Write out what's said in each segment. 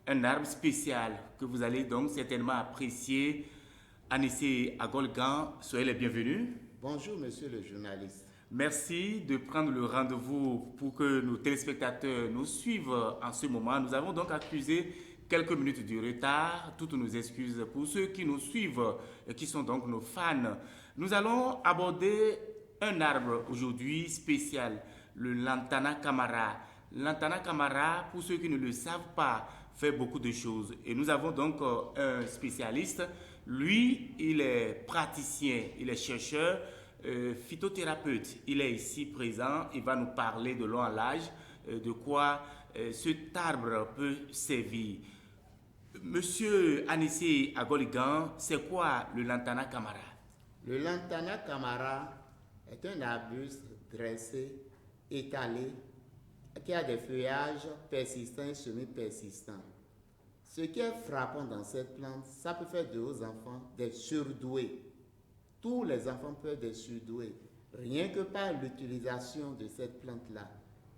un arbre spécial que vous allez donc certainement apprécier. Anissé Agolgan, soyez les bienvenus. Bonjour, monsieur le journaliste. Merci de prendre le rendez-vous pour que nos téléspectateurs nous suivent en ce moment. Nous avons donc accusé quelques minutes de retard. Toutes nos excuses pour ceux qui nous suivent et qui sont donc nos fans. Nous allons aborder un arbre aujourd'hui spécial, le Lantana Camara. Lantana Camara, pour ceux qui ne le savent pas, fait beaucoup de choses. Et nous avons donc un spécialiste. Lui, il est praticien, il est chercheur, phytothérapeute. Il est ici présent. Il va nous parler de long en large de quoi cet arbre peut servir. Monsieur Anissé Agoligan, c'est quoi le Lantana Camara? Le Lantana Camara est un arbuste dressé, étalé, qui a des feuillages persistants et semi-persistants. Ce qui est frappant dans cette plante, ça peut faire de vos enfants des surdoués. Tous les enfants peuvent être des surdoués, rien que par l'utilisation de cette plante-là.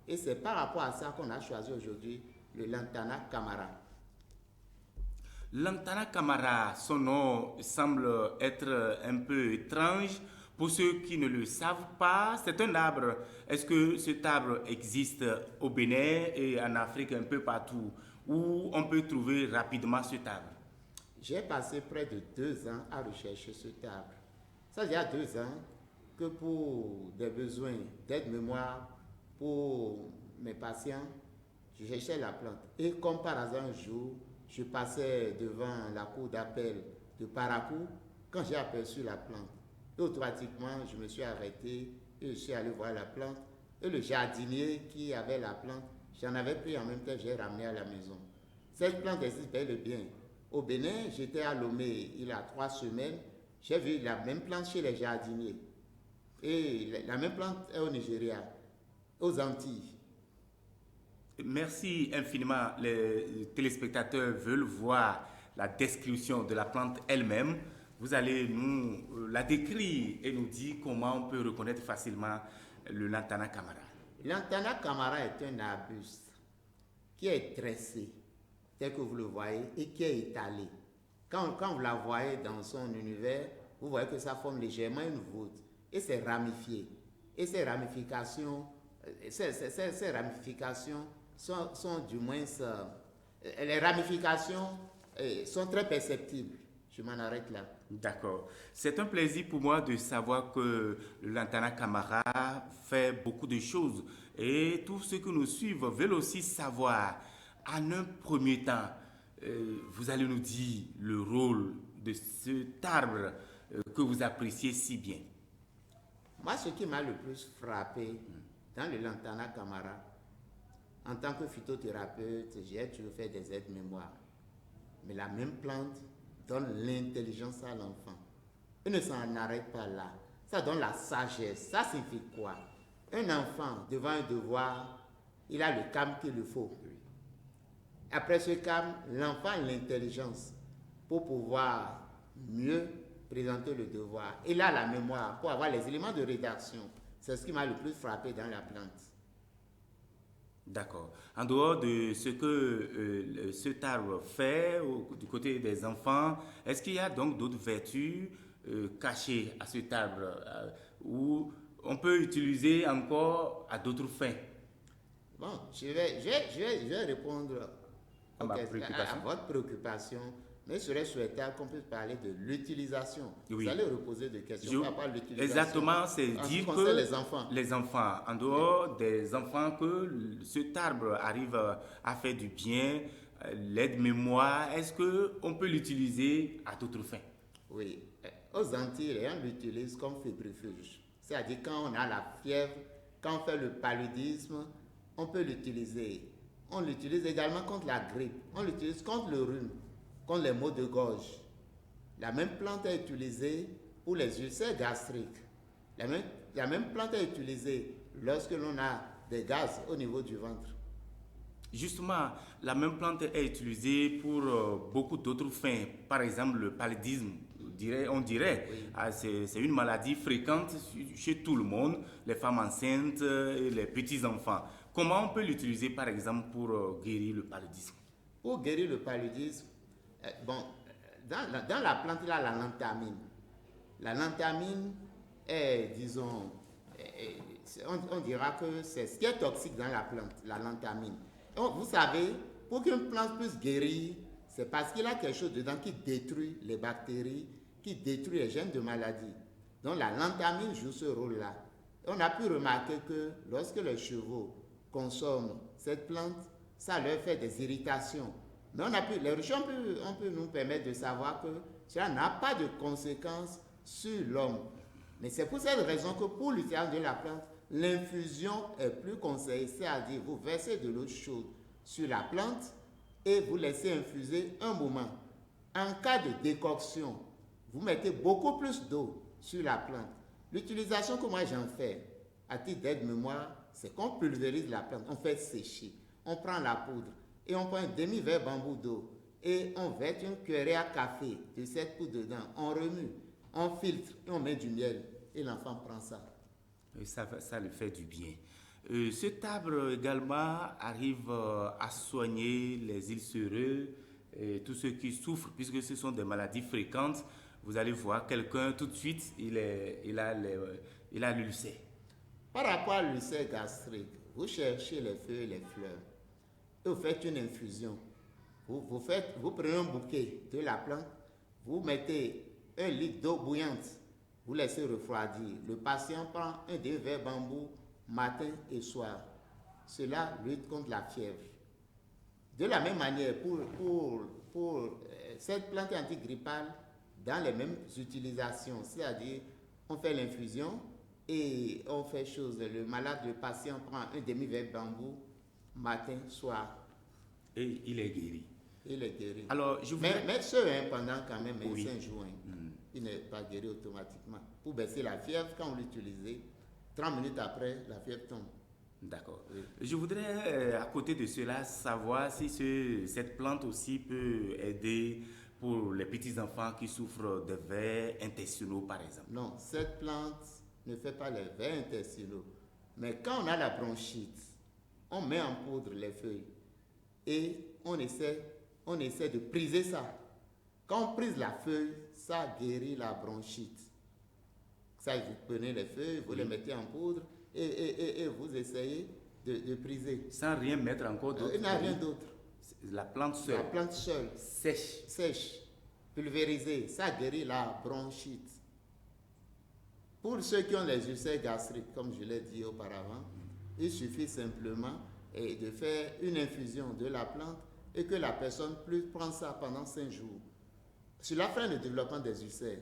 Et c'est par rapport à ça qu'on a choisi aujourd'hui le Lantana Camara. Lantana Camara, son nom semble être un peu étrange. Pour ceux qui ne le savent pas, c'est un arbre. Est-ce que cet arbre existe au Bénin et en Afrique un peu partout, où on peut trouver rapidement cet arbre? J'ai passé près de 2 ans à rechercher cet arbre. Ça, il y a 2 ans que pour des besoins d'aide-mémoire pour mes patients, je cherchais la plante. Et comme par hasard un jour, je passais devant la cour d'appel de Paracou quand j'ai aperçu la plante. Et automatiquement, je me suis arrêté et je suis allé voir la plante. Et le jardinier qui avait la plante, j'en avais pris en même temps, j'ai ramené à la maison. Cette plante existe bel et bien. Au Bénin, j'étais à Lomé il y a 3 semaines. J'ai vu la même plante chez les jardiniers. Et la même plante est au Nigeria, aux Antilles. Merci infiniment. Les téléspectateurs veulent voir la description de la plante elle-même. Vous allez nous la décrire et nous dire comment on peut reconnaître facilement le Lantana Camara. Lantana Camara est un arbuste qui est tressé, tel que vous le voyez, et qui est étalé. Quand vous la voyez dans son univers, vous voyez que ça forme légèrement une voûte et c'est ramifié. Et ces ramifications, ces ramifications sont du moins... les ramifications sont très perceptibles. Je m'en arrête là. D'accord. C'est un plaisir pour moi de savoir que le Lantana Camara fait beaucoup de choses. Et tous ceux qui nous suivent veulent aussi savoir, en un premier temps, vous allez nous dire le rôle de cet arbre que vous appréciez si bien. Moi, ce qui m'a le plus frappé dans le Lantana Camara, en tant que phytothérapeute, j'ai toujours fait des aides-mémoires. Mais la même plante donne l'intelligence à l'enfant. Il ne s'en arrête pas là. Ça donne la sagesse. Ça signifie quoi? Un enfant, devant un devoir, il a le calme qu'il lui faut. Après ce calme, l'enfant a l'intelligence pour pouvoir mieux présenter le devoir. Il a la mémoire pour avoir les éléments de rédaction. C'est ce qui m'a le plus frappé dans la plante. D'accord. En dehors de ce que cet arbre fait du côté des enfants, est-ce qu'il y a donc d'autres vertus cachées à cet arbre où on peut utiliser encore à d'autres fins? Bon, je vais répondre À ma à préoccupation. votre préoccupation, mais il serait souhaitable qu'on puisse parler de l'utilisation. Oui. Vous allez reposer des questions Je- par rapport à l'utilisation. Exactement, c'est En ce qui dire concerne que les enfants. en dehors des enfants, que cet arbre arrive à faire du bien, l'aide-mémoire, est-ce qu'on peut l'utiliser à d'autres fins? Oui, aux Antilles, on l'utilise comme fébrifuge. C'est-à-dire quand on a la fièvre, quand on fait le paludisme, on peut l'utiliser. On l'utilise également contre la grippe, on l'utilise contre le rhume, contre les maux de gorge. La même plante est utilisée pour les ulcères gastriques. La même, la même plante est utilisée lorsque l'on a des gaz au niveau du ventre. Justement, la même plante est utilisée pour beaucoup d'autres fins. Par exemple, le paludisme, on dirait, Oui. c'est une maladie fréquente chez tout le monde, les femmes enceintes et les petits-enfants. Comment on peut l'utiliser, par exemple, pour guérir le paludisme? Pour guérir le paludisme, dans la plante, il y a la lanthamine. La lanthamine est, disons, on dira que c'est ce qui est toxique dans la plante, la lanthamine. Donc, vous savez, pour qu'une plante puisse guérir, c'est parce qu'il y a quelque chose dedans qui détruit les bactéries, qui détruit les gènes de maladie. Donc la lanthamine joue ce rôle-là. On a pu remarquer que lorsque les chevaux consomment cette plante, ça leur fait des irritations. Mais les recherches on peut nous permettre de savoir que cela n'a pas de conséquences sur l'homme. Mais c'est pour cette raison que pour l'utilisation de la plante, l'infusion est plus conseillée, c'est-à-dire vous versez de l'eau chaude sur la plante et vous laissez infuser un moment. En cas de décoction, vous mettez beaucoup plus d'eau sur la plante. L'utilisation que moi j'en fais, à titre d'aide-mémoire, c'est qu'on pulvérise la plante, on fait sécher, on prend la poudre et on prend un demi-verre bambou d'eau et on verse une cuillerée à café de cette poudre dedans, on remue, on filtre et on met du miel et l'enfant prend ça. Et ça lui fait du bien. Cet arbre également arrive à soigner les ulcéreux et tous ceux qui souffrent, puisque ce sont des maladies fréquentes. Vous allez voir quelqu'un tout de suite, il a l'ulcère. Par rapport à l'ulcère gastrique, vous cherchez les feuilles et les fleurs et vous faites une infusion. Vous prenez un bouquet de la plante, vous mettez 1 litre d'eau bouillante, vous laissez refroidir. Le patient prend un demi-verre bambou matin et soir. Cela lutte contre la fièvre. De la même manière, pour cette plante antigrippale, dans les mêmes utilisations, c'est-à-dire on fait l'infusion et on fait chose. Le malade, le patient prend un demi-verre bambou matin, soir. Et il est guéri. Il est guéri. Alors, mais pendant quand même 5 jours, il n'est pas guéri automatiquement. Pour baisser la fièvre, quand on l'utilise, 30 minutes après, la fièvre tombe. D'accord. Oui. Je voudrais, à côté de cela, savoir si cette plante aussi peut aider pour les petits-enfants qui souffrent de vers intestinaux, par exemple. Non, cette plante ne fait pas les vers intestinaux. Mais quand on a la bronchite, on met en poudre les feuilles et on essaie de priser ça. Quand on prise la feuille, ça guérit la bronchite. Ça, vous prenez les feuilles, vous les mettez en poudre et vous essayez de priser. Sans rien mettre encore d'autre. Il n'y a rien d'autre. La plante seule. La plante seule. Sèche. Pulvérisée. Ça guérit la bronchite. Pour ceux qui ont les ulcères gastriques, comme je l'ai dit auparavant, il suffit simplement de faire une infusion de la plante et que la personne puisse prendre ça pendant 5 jours. Cela freine le développement des ulcères.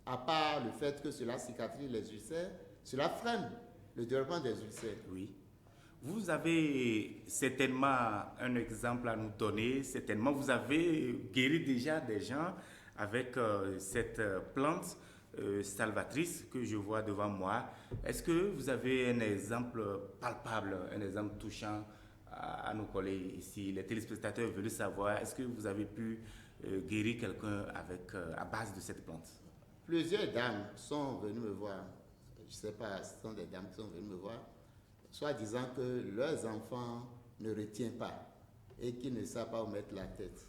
À part le fait que cela cicatrise les ulcères, cela freine le développement des ulcères. Oui. Vous avez certainement un exemple à nous donner. Certainement, vous avez guéri déjà des gens avec cette plante salvatrice que je vois devant moi. Est-ce que vous avez un exemple palpable, un exemple touchant à nous coller ici? Les téléspectateurs veulent savoir, est-ce que vous avez pu guérir quelqu'un à base de cette plante? Plusieurs dames sont venues me voir. Je ne sais pas, ce sont des dames qui sont venues me voir, soit disant que leurs enfants ne retiennent pas et qu'ils ne savent pas où mettre la tête.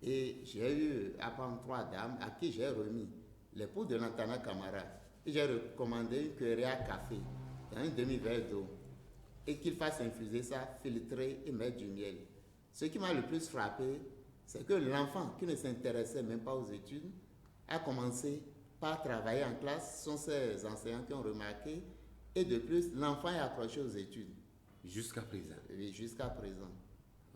Et j'ai eu à prendre 3 dames à qui j'ai remis les poudres de Lantana Camara. Et j'ai recommandé une cuillerée à café dans un demi-verre d'eau et qu'ils fassent infuser ça, filtrer et mettre du miel. Ce qui m'a le plus frappé, c'est que l'enfant qui ne s'intéressait même pas aux études a commencé par travailler en classe. Ce sont ces enseignants qui ont remarqué. Et de plus, l'enfant est accroché aux études. Jusqu'à présent. Oui, jusqu'à présent.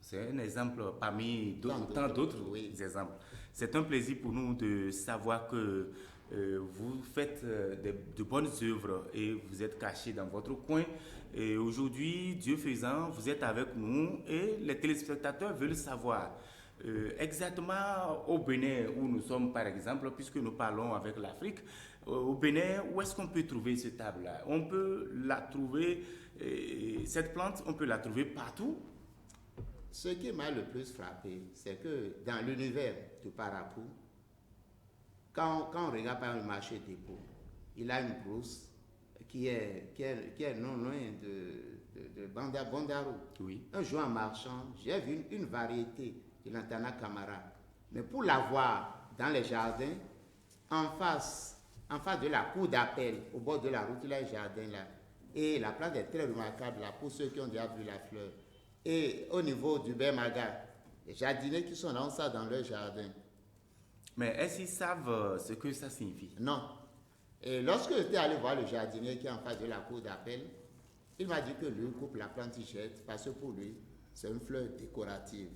C'est un exemple parmi tant d'autres exemples. C'est un plaisir pour nous de savoir que vous faites de bonnes œuvres et vous êtes cachés dans votre coin. Et aujourd'hui, Dieu faisant, vous êtes avec nous et les téléspectateurs veulent savoir exactement au Bénin où nous sommes, par exemple, puisque nous parlons avec l'Afrique, au Bénin, où est-ce qu'on peut trouver cette table-là? On peut la trouver, cette plante, on peut la trouver partout. Ce qui m'a le plus frappé, c'est que dans l'univers du Parapou, quand on regarde par le marché des pots, il a une brousse qui est non loin de Bondaro. Oui. Un jour en marchant, j'ai vu une variété de l'Antana Camara. Mais pour l'avoir dans les jardins, en face de la cour d'appel, au bord de la route, il y a un jardin là. Et la plante est très remarquable là, pour ceux qui ont déjà vu la fleur. Et au niveau du Bermaga, les jardiniers qui sont là ont ça dans leur jardin. Mais est-ce qu'ils savent ce que ça signifie? Non. Et lorsque j'étais allé voir le jardinier qui est en face de la cour d'appel, il m'a dit que lui coupe la plante, il jette, parce que pour lui, c'est une fleur décorative,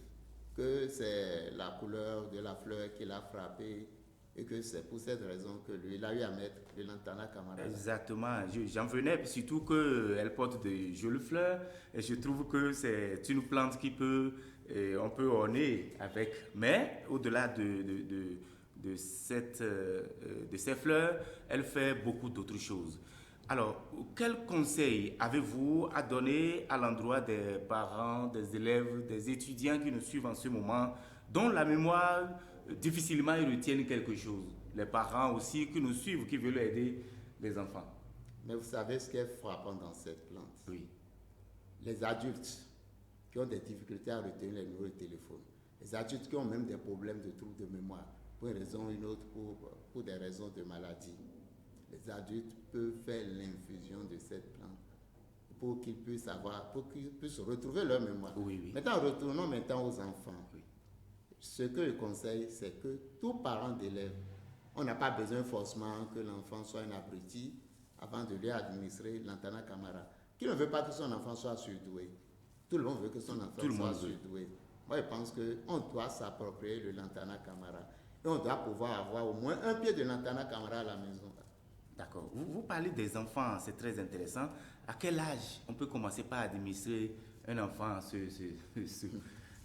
que c'est la couleur de la fleur qui l'a frappé, et que c'est pour cette raison que lui, il a eu à mettre de l'Antana Camara. Exactement, j'en venais, surtout qu'elle porte de jolies fleurs, et je trouve que c'est une plante qui peut, on peut orner avec, mais au-delà de ces fleurs, elle fait beaucoup d'autres choses. Alors, quel conseil avez-vous à donner à l'endroit des parents, des élèves, des étudiants qui nous suivent en ce moment, dont la mémoire, difficilement ils retiennent quelque chose? Les parents aussi qui nous suivent, qui veulent aider les enfants. Mais vous savez ce qui est frappant dans cette plante? Oui. Les adultes qui ont des difficultés à retenir les numéros de téléphone, les adultes qui ont même des problèmes de troubles de mémoire, pour une raison ou une autre, pour des raisons de maladie, les adultes peuvent faire l'infusion de cette plante pour qu'ils puissent retrouver leur mémoire. Oui, oui. Maintenant, retournons maintenant aux enfants. Oui. Ce que je conseille, c'est que tout parent d'élève, on n'a pas besoin forcément que l'enfant soit un abruti avant de lui administrer l'Antana Camara. Qui ne veut pas que son enfant soit surdoué? Tout le monde veut que son enfant soit surdoué. Moi, je pense qu'on doit s'approprier le Lantana Camara. Et on doit pouvoir avoir au moins un pied de Lantana Camara à la maison. D'accord. Vous parlez des enfants, c'est très intéressant. À quel âge on peut commencer par administrer un enfant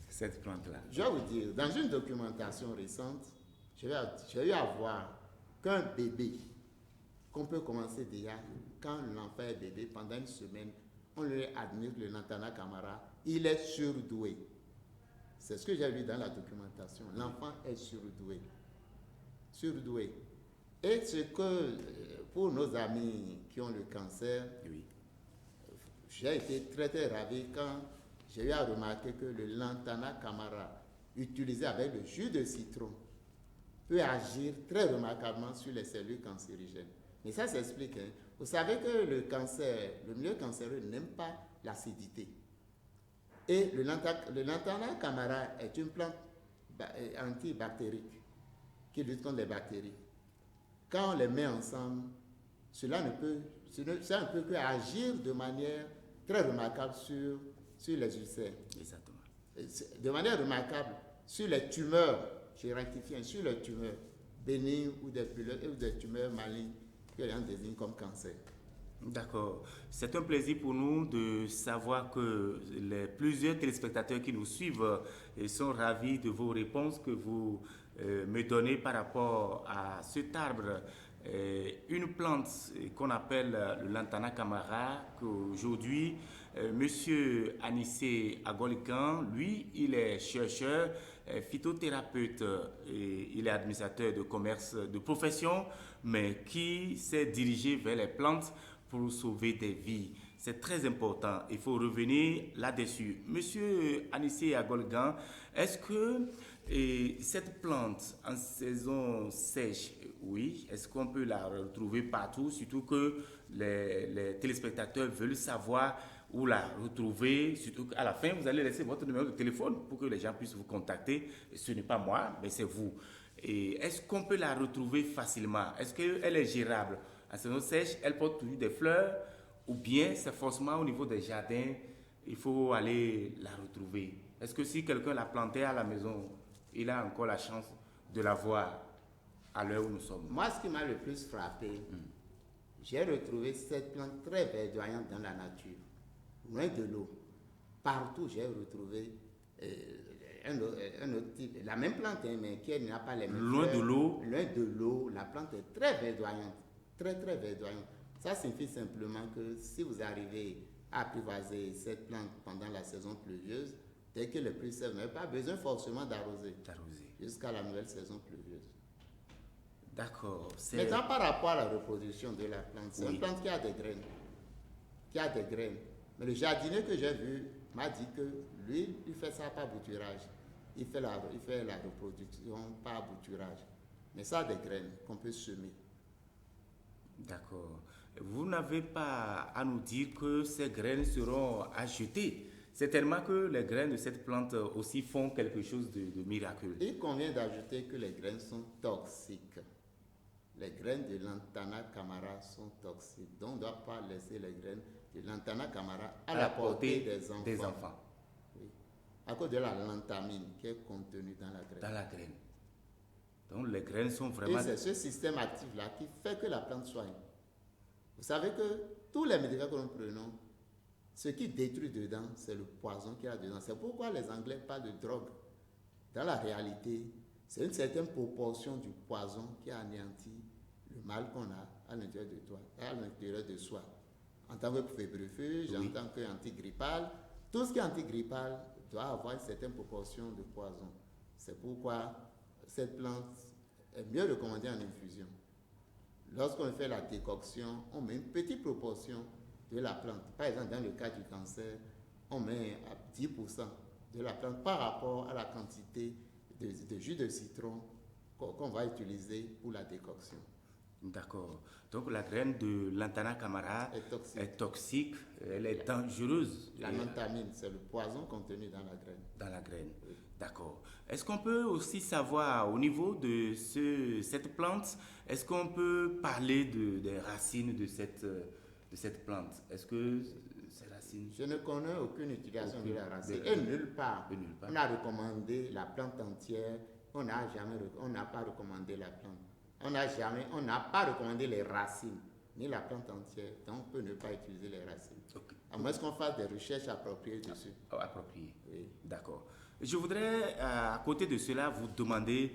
cette plante-là? Je vais vous dire, dans une documentation récente, j'ai eu à voir qu'un bébé, qu'on peut commencer déjà, quand l'enfant est bébé, pendant une semaine, on lui administre le Lantana Camara, il est surdoué. C'est ce que j'ai lu dans la documentation. L'enfant est surdoué. Surdoué. Et ce que, pour nos amis qui ont le cancer, Oui. j'ai été très très ravi quand j'ai eu à remarquer que le Lantana Camara, utilisé avec le jus de citron, peut agir très remarquablement sur les cellules cancérigènes. Mais ça s'explique. Hein. Vous savez que le milieu cancéreux n'aime pas l'acidité. Et le Lantana Camara est une plante antibactérique qui lutte contre les bactéries. Quand on les met ensemble, ça ne peut que agir de manière très remarquable sur les ulcères. Exactement. De manière remarquable sur les tumeurs, j'ai rectifié, sur les tumeurs bénignes ou des tumeurs malignes que l'on désigne comme cancer. D'accord. C'est un plaisir pour nous de savoir que les plusieurs téléspectateurs qui nous suivent sont ravis de vos réponses que vous me donnez par rapport à cet arbre. Une plante qu'on appelle le Lantana Camara, qu'aujourd'hui, Monsieur Anissé Agolican, lui, il est chercheur, phytothérapeute, et il est administrateur de commerce de profession, mais qui s'est dirigé vers les plantes pour sauver des vies. C'est très important. Il faut revenir là-dessus. Monsieur Anissé Agolgan, est-ce que cette plante en saison sèche, oui, est-ce qu'on peut la retrouver partout, surtout que les téléspectateurs veulent savoir où la retrouver, surtout qu'à la fin, vous allez laisser votre numéro de téléphone pour que les gens puissent vous contacter. Ce n'est pas moi, mais c'est vous. Et est-ce qu'on peut la retrouver facilement? Est-ce qu'elle est gérable? En saison sèche, elle porte toujours des fleurs, ou bien c'est forcément au niveau des jardins, il faut aller la retrouver. Est-ce que si quelqu'un l'a plantée à la maison, il a encore la chance de la voir à l'heure où nous sommes? Moi, ce qui m'a le plus frappé, j'ai retrouvé cette plante très verdoyante dans la nature, loin de l'eau. Partout, j'ai retrouvé un autre type, la même plante, hein, mais qui n'a pas les mêmes Loin fleurs. de l'eau. Loin de l'eau, la plante est très verdoyante, très très verdoyante. Ça signifie simplement que si vous arrivez à apprivoiser cette plante pendant la saison pluvieuse, dès que les pluies sèvent, vous n'avez pas besoin forcément d'arroser jusqu'à la nouvelle saison pluvieuse. D'accord. Maintenant, par rapport à la reproduction de la plante, c'est une plante qui a des graines. Mais le jardinier que j'ai vu m'a dit que lui, il fait ça par bouturage. il fait la reproduction par bouturage. Mais ça a des graines qu'on peut semer. D'accord. Vous n'avez pas à nous dire que ces graines seront à jeter. Certainement que les graines de cette plante aussi font quelque chose de miraculeux. Il convient d'ajouter que les graines sont toxiques. Les graines de Lantana camara sont toxiques. Donc on ne doit pas laisser les graines de Lantana camara à la portée des enfants. Oui. À cause de la lantamine qui est contenue dans la graine. Dans la graine. Donc les graines sont vraiment... Et c'est ce système actif-là qui fait que la plante soigne. Vous savez que tous les médicaments que nous prenons, ce qui détruit dedans, c'est le poison qu'il y a dedans. C'est pourquoi les Anglais parlent de drogue. Dans la réalité, c'est une certaine proportion du poison qui anéantit le mal qu'on a à l'intérieur de toi, à l'intérieur de soi. En tant que fébrile, en tant qu'antigrippal, tout ce qui est antigrippal doit avoir une certaine proportion de poison. C'est pourquoi cette plante est mieux recommandée en infusion. Lorsqu'on fait la décoction, on met une petite proportion de la plante. Par exemple, dans le cas du cancer, on met à 10% de la plante par rapport à la quantité de jus de citron qu'on va utiliser pour la décoction. D'accord. Donc la graine de Lantana camara est toxique, elle est dangereuse. La lantamine, c'est le poison contenu dans la graine. Dans la graine. Oui. D'accord. Est-ce qu'on peut aussi savoir, au niveau de cette plante, est-ce qu'on peut parler des racines de cette plante? Est-ce que ces racines... Je ne connais aucune utilisation de la racine. Et nulle part. On a recommandé la plante entière. On n'a pas recommandé la plante. On n'a pas recommandé les racines, ni la plante entière. Donc, on peut ne pas utiliser les racines. Okay. À moins qu'on fasse des recherches appropriées dessus. Appropriées. Oui. D'accord. Je voudrais, à côté de cela, vous demander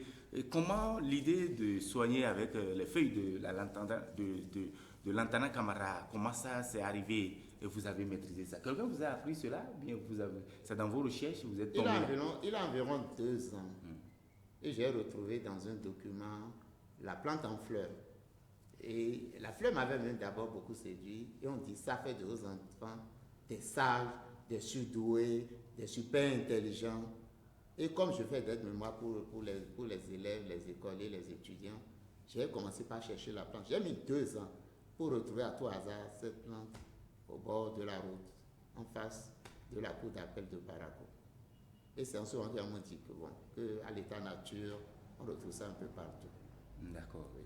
comment l'idée de soigner avec les feuilles de Lantana camara, comment ça s'est arrivé et vous avez maîtrisé ça? Quelqu'un vous a appris cela? Bien, c'est dans vos recherches, vous êtes tombé il a environ 2 ans. Et j'ai retrouvé dans un document la plante en fleurs. Et la fleur m'avait même d'abord beaucoup séduit. Et on dit, ça fait de vos enfants des sages, des surdoués, des super intelligents. Et comme je fais d'aide-mémoire pour les élèves, les écoliers, les étudiants, j'ai commencé par chercher la plante. J'ai mis 2 ans pour retrouver à tout hasard cette plante au bord de la route, en face de la cour d'appel de Parakou. Et c'est en ce moment qu'on m'a dit qu'à l'état nature, on retrouve ça un peu partout. D'accord. Oui.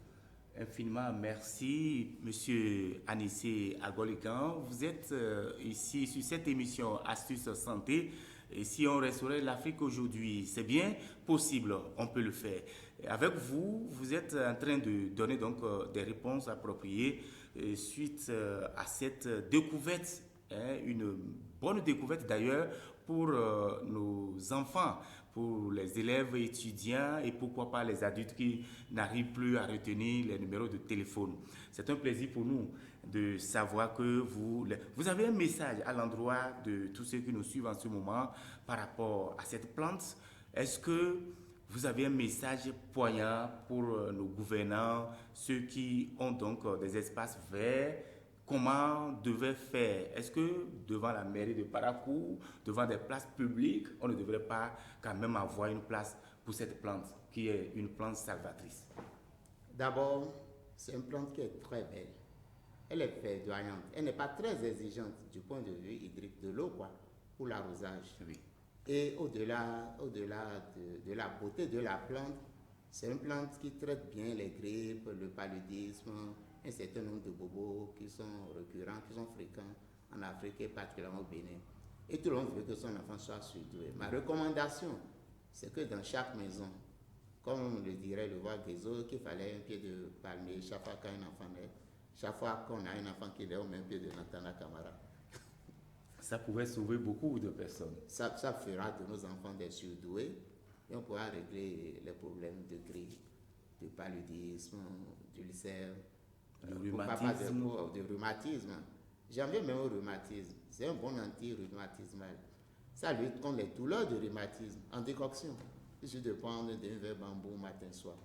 Infiniment merci, Monsieur Anissé Agolikan. Vous êtes ici sur cette émission Astuces Santé. Et si on restaurait l'Afrique aujourd'hui, c'est bien possible, on peut le faire. Et avec vous, vous êtes en train de donner donc des réponses appropriées suite à cette découverte, une bonne découverte d'ailleurs pour nos enfants, pour les élèves étudiants et pourquoi pas les adultes qui n'arrivent plus à retenir les numéros de téléphone. C'est un plaisir pour nous de savoir que vous avez un message à l'endroit de tous ceux qui nous suivent en ce moment par rapport à cette plante. Est-ce que vous avez un message poignant pour nos gouvernants, ceux qui ont donc des espaces verts? Comment devait faire? Est-ce que devant la mairie de Parakou, devant des places publiques, on ne devrait pas quand même avoir une place pour cette plante qui est une plante salvatrice? D'abord, c'est une plante qui est très belle. Elle est verdoyante. Elle n'est pas très exigeante du point de vue hydrique de l'eau, pour l'arrosage. Oui. Et au-delà de la beauté de la plante, c'est une plante qui traite bien les grippes, le paludisme, un certain nombre de bobos qui sont récurrents, qui sont fréquents en Afrique et particulièrement au Bénin. Et tout le monde veut que son enfant soit surdoué. Ma recommandation, c'est que dans chaque maison, comme le dirait le roi Guézo, qu'il fallait un pied de palmier chaque fois qu'un enfant naît, chaque fois qu'on a un enfant qui est au même pied de Lantana camara. Ça pouvait sauver beaucoup de personnes. Ça fera de nos enfants des surdoués et on pourra régler les problèmes de grippe, de paludisme, d'ulcère, de rhumatisme. J'en viens même au rhumatisme. C'est un bon anti-rhumatismal. Ça lutte contre les douleurs de rhumatisme en décoction. Il suffit de prendre un verre bambou matin soir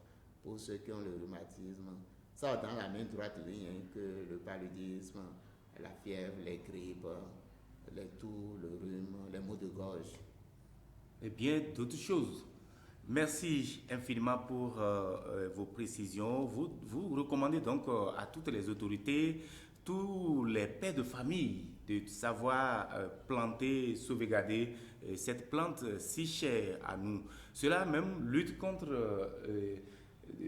pour ceux qui ont le rhumatisme. Ça va dans la même droite ligne que le paludisme, la fièvre, les grippes, les toux, le rhume, les maux de gorge. et bien d'autres choses. Merci infiniment pour vos précisions. Vous recommandez donc à toutes les autorités, tous les pères de famille de savoir planter, sauvegarder cette plante si chère à nous. Cela même lutte contre,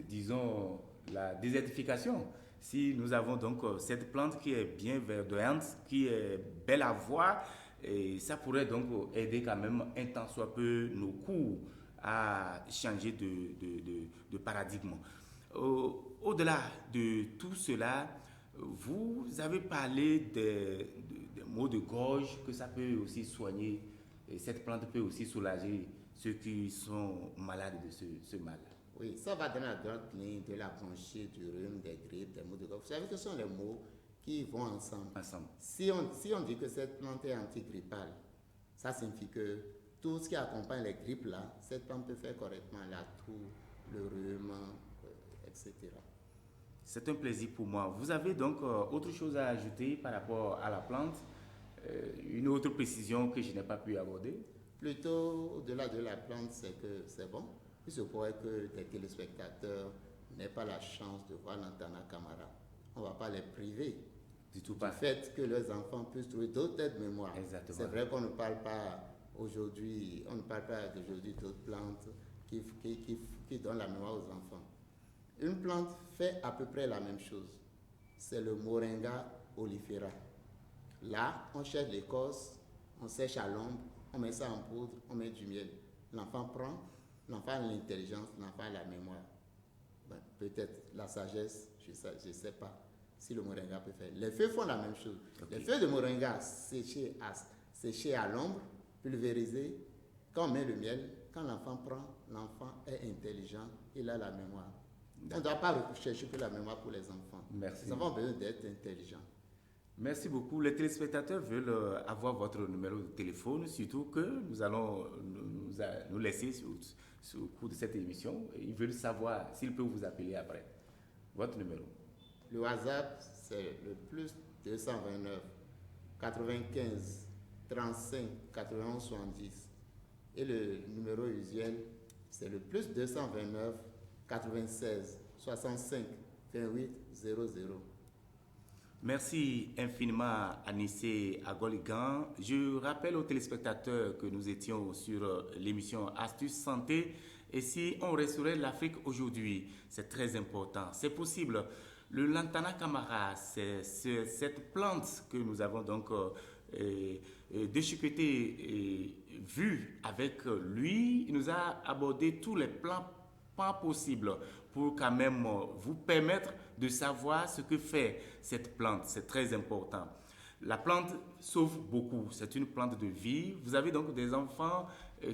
disons, la désertification. Si nous avons donc cette plante qui est bien verdoyante, qui est belle à voir, et ça pourrait donc aider quand même un tant soit peu nos cours à changer de paradigme. Au-delà de tout cela, vous avez parlé des maux de gorge, que ça peut aussi soigner, et cette plante peut aussi soulager ceux qui sont malades de ce mal. Oui, ça va dans la droite ligne de la bronchite, du rhume, des grippes, des maux de gorge. Vous savez que ce sont les mots qui vont ensemble. Si on dit que cette plante est antigrippale, ça signifie que tout ce qui accompagne les grippes là, cette plante peut faire correctement la toux, le rhume, etc. C'est un plaisir pour moi. Vous avez donc autre chose à ajouter par rapport à la plante, une autre précision que je n'ai pas pu aborder? Plutôt, au-delà de la plante, c'est que c'est bon. Il se pourrait que des téléspectateurs n'aient pas la chance de voir Lantana Camara. On ne va pas les priver du fait que leurs enfants puissent trouver d'autres aides-mémoire. Exactement. C'est vrai qu'on ne parle pas aujourd'hui, d'autres plantes qui donnent la mémoire aux enfants. Une plante fait à peu près la même chose. C'est le Moringa oleifera. Là, on cherche l'écorce, on sèche à l'ombre, on met ça en poudre, on met du miel. L'enfant prend, l'enfant a l'intelligence, l'enfant a la mémoire. Ben, peut-être la sagesse, je ne sais pas si le moringa peut faire. Les feuilles font la même chose. Okay. Les feuilles de moringa séchées à l'ombre, pulvérisées, quand on met le miel, quand l'enfant prend, l'enfant est intelligent, il a la mémoire. On ne doit pas chercher que la mémoire pour les enfants. Merci. Les enfants ont besoin d'être intelligents. Merci beaucoup. Les téléspectateurs veulent avoir votre numéro de téléphone, surtout que nous allons nous laisser au cours de cette émission. Ils veulent savoir s'ils peuvent vous appeler après. Votre numéro. Le WhatsApp, c'est le plus 229 95 35 91 70. Et le numéro usuel, c'est le plus 229 96 65 28 00. Merci infiniment Anissé Agoligan. Je rappelle aux téléspectateurs que nous étions sur l'émission Astuces Santé. Et si on restaurait l'Afrique aujourd'hui, c'est très important. C'est possible. Le Lantana Camara, c'est cette plante que nous avons donc déchiquetée et vue avec lui. Il nous a abordé tous les plans possibles pour quand même vous permettre de savoir ce que fait cette plante. C'est très important. La plante sauve beaucoup. C'est une plante de vie. Vous avez donc des enfants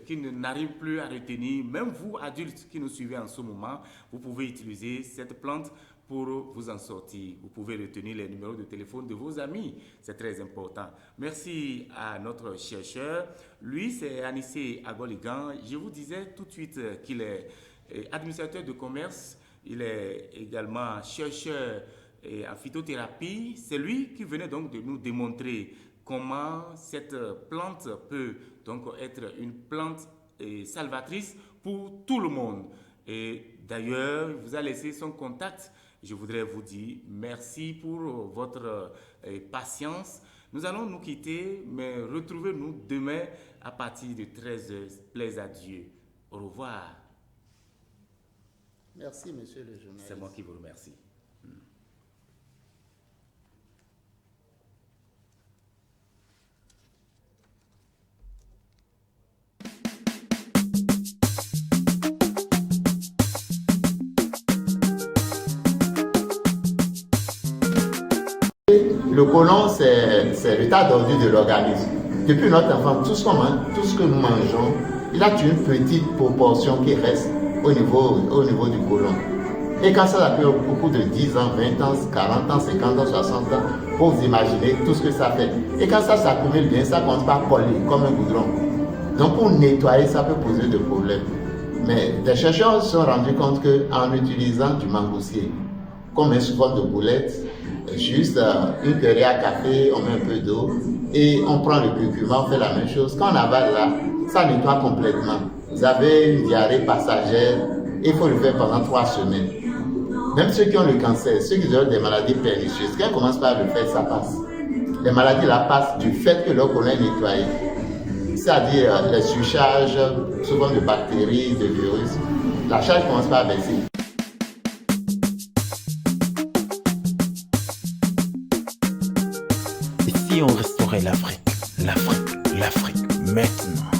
qui n'arrivent plus à retenir. Même vous, adultes qui nous suivez en ce moment, vous pouvez utiliser cette plante pour vous en sortir. Vous pouvez retenir les numéros de téléphone de vos amis. C'est très important. Merci à notre chercheur. Lui, c'est Anissé Agoligan. Je vous disais tout de suite qu'il est administrateur de commerce. Il est également chercheur en phytothérapie. C'est lui qui venait donc de nous démontrer comment cette plante peut donc être une plante salvatrice pour tout le monde. Et d'ailleurs, il vous a laissé son contact. Je voudrais vous dire merci pour votre patience. Nous allons nous quitter, mais retrouvez-nous demain à partir de 13h. Plaise à Dieu. Au revoir. Merci, monsieur le journaliste. C'est moi qui vous remercie. Le côlon, c'est l'état d'ordure de l'organisme. Depuis notre enfance, tout ce que nous mangeons, il a une petite proportion qui reste au niveau du côlon. Et quand ça fait au cours de 10 ans, 20 ans, 40 ans, 50 ans, 60 ans, pour vous imaginer tout ce que ça fait. Et quand ça s'accumule bien, ça commence par coller comme un goudron. Donc pour nettoyer, ça peut poser de problèmes. Mais des chercheurs se sont rendus compte qu'en utilisant du mangoustier, comme un souvent de boulettes, juste une cuillère à café, on met un peu d'eau et on prend le curcuma, on fait la même chose. Quand on avale là, ça nettoie complètement. Vous avez une diarrhée passagère, il faut le faire pendant 3 semaines. Même ceux qui ont le cancer, ceux qui ont des maladies pernicieuses, quand ils commencent par le faire, ça passe. Les maladies là passent du fait que leur côlon est nettoyé. C'est-à-dire les surcharges, souvent de bactéries, de virus, la charge commence par baisser. Et si on restaurait l'Afrique maintenant?